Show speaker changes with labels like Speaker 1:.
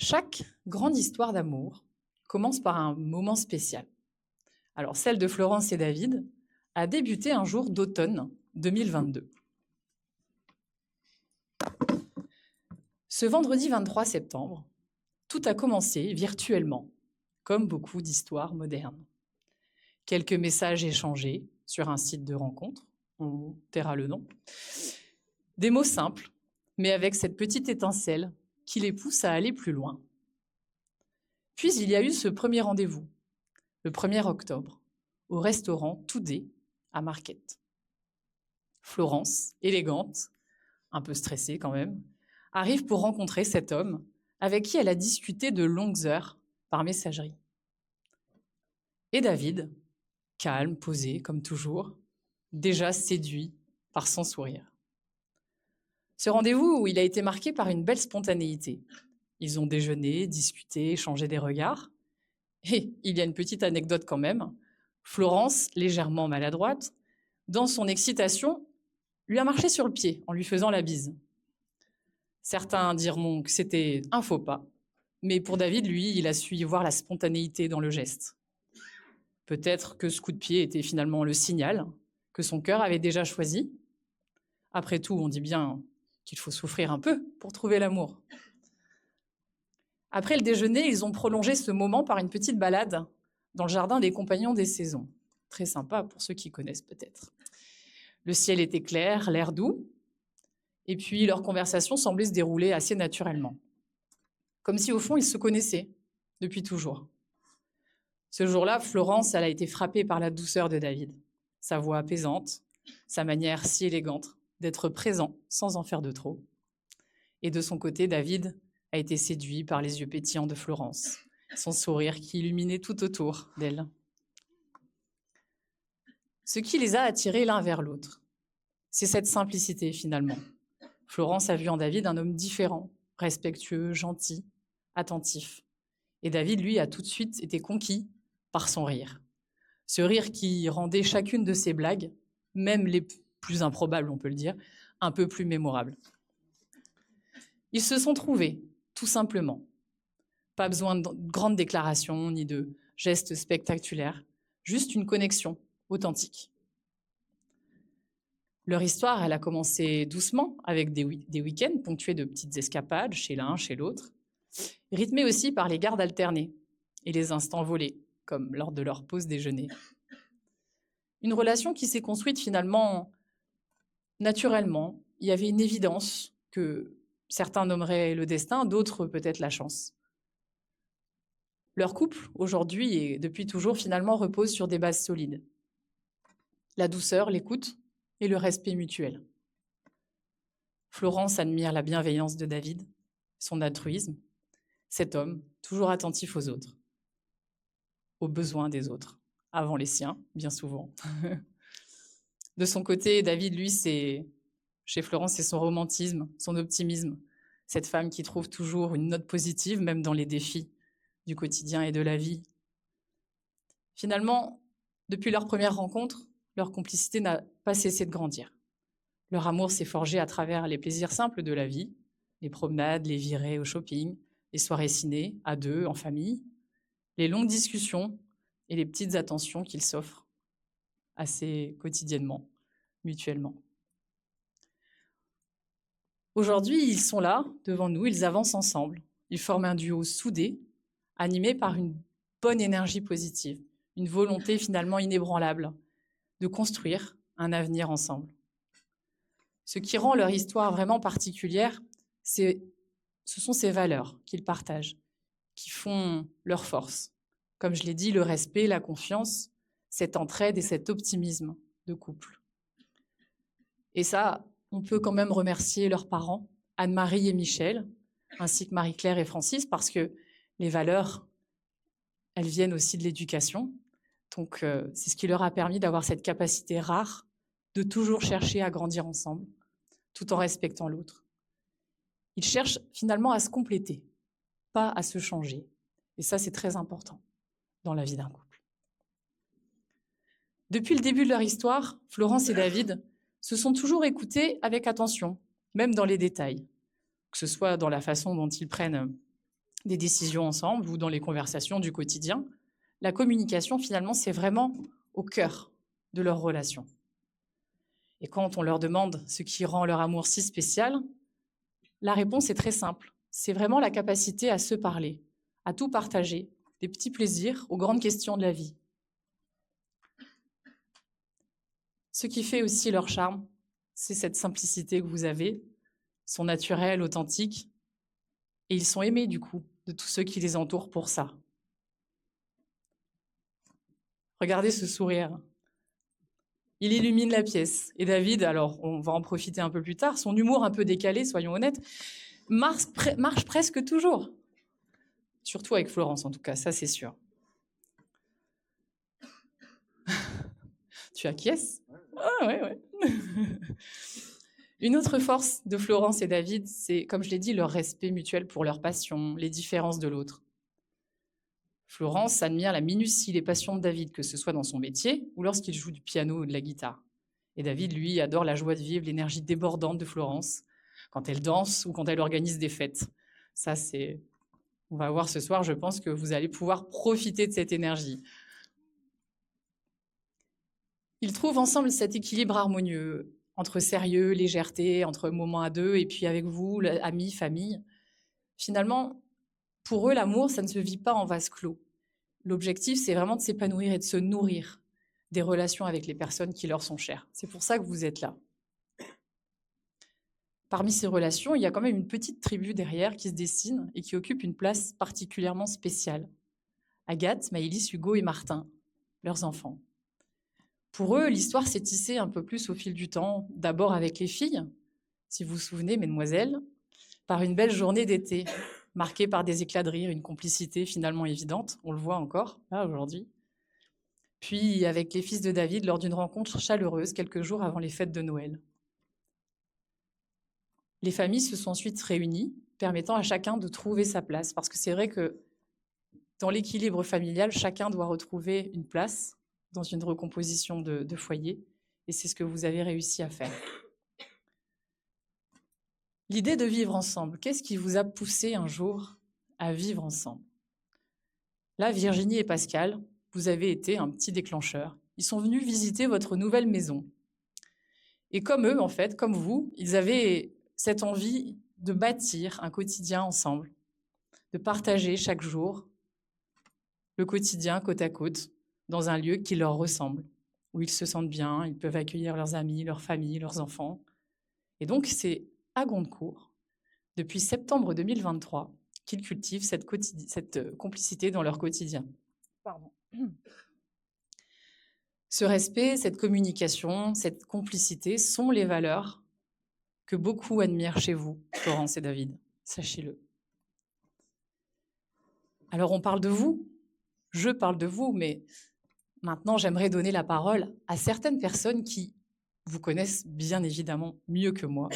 Speaker 1: Chaque grande histoire d'amour commence par un moment spécial. Alors, celle de Florence et David a débuté un jour d'automne 2022. Ce vendredi 23 septembre, tout a commencé virtuellement, comme beaucoup d'histoires modernes. Quelques messages échangés sur un site de rencontre, on taira le nom. Des mots simples, mais avec cette petite étincelle qui les pousse à aller plus loin. Puis il y a eu ce premier rendez-vous, le 1er octobre, au restaurant Toudé à Marquette. Florence, élégante, un peu stressée quand même, arrive pour rencontrer cet homme avec qui elle a discuté de longues heures par messagerie. Et David, calme, posé comme toujours, déjà séduit par son sourire. Ce rendez-vous, il a été marqué par une belle spontanéité. Ils ont déjeuné, discuté, échangé des regards. Et il y a une petite anecdote quand même. Florence, légèrement maladroite, dans son excitation, lui a marché sur le pied en lui faisant la bise. Certains diront que c'était un faux pas, mais pour David, lui, il a su y voir la spontanéité dans le geste. Peut-être que ce coup de pied était finalement le signal que son cœur avait déjà choisi. Après tout, on dit bien qu'il faut souffrir un peu pour trouver l'amour. Après le déjeuner, ils ont prolongé ce moment par une petite balade dans le jardin des Compagnons des Saisons. Très sympa pour ceux qui connaissent peut-être. Le ciel était clair, l'air doux, et puis leur conversation semblait se dérouler assez naturellement. Comme si au fond, ils se connaissaient depuis toujours. Ce jour-là, Florence, elle a été frappée par la douceur de David. Sa voix apaisante, sa manière si élégante d'être présent sans en faire de trop. Et de son côté, David a été séduit par les yeux pétillants de Florence, son sourire qui illuminait tout autour d'elle. Ce qui les a attirés l'un vers l'autre, c'est cette simplicité finalement. Florence a vu en David un homme différent, respectueux, gentil, attentif. Et David, lui, a tout de suite été conquis par son rire. Ce rire qui rendait chacune de ses blagues, même les plus improbables, on peut le dire, un peu plus mémorables. Ils se sont trouvés, tout simplement. Pas besoin de grandes déclarations ni de gestes spectaculaires, juste une connexion authentique. Leur histoire, elle a commencé doucement, avec des week-ends ponctués de petites escapades chez l'un, chez l'autre, rythmés aussi par les gardes alternés et les instants volés, comme lors de leur pause déjeuner. Une relation qui s'est construite finalement naturellement. Il y avait une évidence que certains nommeraient le destin, d'autres peut-être la chance. Leur couple, aujourd'hui et depuis toujours, finalement, repose sur des bases solides. La douceur, l'écoute et le respect mutuel. Florence admire la bienveillance de David, son altruisme, cet homme toujours attentif aux autres, aux besoins des autres, avant les siens, bien souvent. De son côté, David, lui, chez Florence, c'est son romantisme, son optimisme, cette femme qui trouve toujours une note positive, même dans les défis du quotidien et de la vie. Finalement, depuis leur première rencontre, leur complicité n'a pas cessé de grandir. Leur amour s'est forgé à travers les plaisirs simples de la vie, les promenades, les virées au shopping, les soirées ciné, à deux, en famille, les longues discussions et les petites attentions qu'ils s'offrent assez quotidiennement, mutuellement. Aujourd'hui, ils sont là, devant nous, ils avancent ensemble. Ils forment un duo soudé, animé par une bonne énergie positive, une volonté finalement inébranlable de construire un avenir ensemble. Ce qui rend leur histoire vraiment particulière, ce sont ces valeurs qu'ils partagent, qui font leur force. Comme je l'ai dit, le respect, la confiance, cette entraide et cet optimisme de couple. Et ça, on peut quand même remercier leurs parents, Anne-Marie et Michel, ainsi que Marie-Claire et Francis, parce que les valeurs, elles viennent aussi de l'éducation. Donc, c'est ce qui leur a permis d'avoir cette capacité rare de toujours chercher à grandir ensemble, tout en respectant l'autre. Ils cherchent finalement à se compléter, pas à se changer. Et ça, c'est très important dans la vie d'un couple. Depuis le début de leur histoire, Florence et David se sont toujours écoutés avec attention, même dans les détails, que ce soit dans la façon dont ils prennent des décisions ensemble ou dans les conversations du quotidien. La communication, finalement, c'est vraiment au cœur de leur relation. Et quand on leur demande ce qui rend leur amour si spécial, la réponse est très simple. C'est vraiment la capacité à se parler, à tout partager, des petits plaisirs aux grandes questions de la vie. Ce qui fait aussi leur charme, c'est cette simplicité que vous avez, sont naturels, authentiques, et ils sont aimés du coup de tous ceux qui les entourent pour ça. Regardez ce sourire. Il illumine la pièce. Et David, alors on va en profiter un peu plus tard, son humour un peu décalé, soyons honnêtes, marche presque toujours. Surtout avec Florence, en tout cas, ça c'est sûr. Tu acquiesces ? Ah ouais. Une autre force de Florence et David, c'est, comme je l'ai dit, leur respect mutuel pour leur passion, les différences de l'autre. Florence admire la minutie, les passions de David, que ce soit dans son métier ou lorsqu'il joue du piano ou de la guitare. Et David, lui, adore la joie de vivre, l'énergie débordante de Florence, quand elle danse ou quand elle organise des fêtes. Ça, c'est... On va voir ce soir, je pense que vous allez pouvoir profiter de cette énergie. Ils trouvent ensemble cet équilibre harmonieux entre sérieux, légèreté, entre moments à deux, et puis avec vous, amis, famille. Finalement, pour eux, l'amour, ça ne se vit pas en vase clos. L'objectif, c'est vraiment de s'épanouir et de se nourrir des relations avec les personnes qui leur sont chères. C'est pour ça que vous êtes là. Parmi ces relations, il y a quand même une petite tribu derrière qui se dessine et qui occupe une place particulièrement spéciale. Agathe, Maëlys, Hugo et Martin, leurs enfants. Pour eux, l'histoire s'est tissée un peu plus au fil du temps, d'abord avec les filles, si vous vous souvenez, mesdemoiselles, par une belle journée d'été, marquée par des éclats de rire, une complicité finalement évidente, on le voit encore, là, aujourd'hui. Puis avec les fils de David, lors d'une rencontre chaleureuse, quelques jours avant les fêtes de Noël. Les familles se sont ensuite réunies, permettant à chacun de trouver sa place, parce que c'est vrai que dans l'équilibre familial, chacun doit retrouver une place dans une recomposition de foyer, et c'est ce que vous avez réussi à faire. L'idée de vivre ensemble, qu'est-ce qui vous a poussé un jour à vivre ensemble ? Là, Virginie et Pascal, vous avez été un petit déclencheur. Ils sont venus visiter votre nouvelle maison. Et comme eux, en fait, comme vous, ils avaient cette envie de bâtir un quotidien ensemble, de partager chaque jour le quotidien côte à côte, dans un lieu qui leur ressemble, où ils se sentent bien, ils peuvent accueillir leurs amis, leurs familles, leurs enfants. Et donc, c'est à Gondecourt, depuis septembre 2023, qu'ils cultivent cette complicité dans leur quotidien. Pardon. Ce respect, cette communication, cette complicité sont les valeurs que beaucoup admirent chez vous, Florence et David, sachez-le. Alors on parle de vous, je parle de vous, mais maintenant j'aimerais donner la parole à certaines personnes qui vous connaissent bien évidemment mieux que moi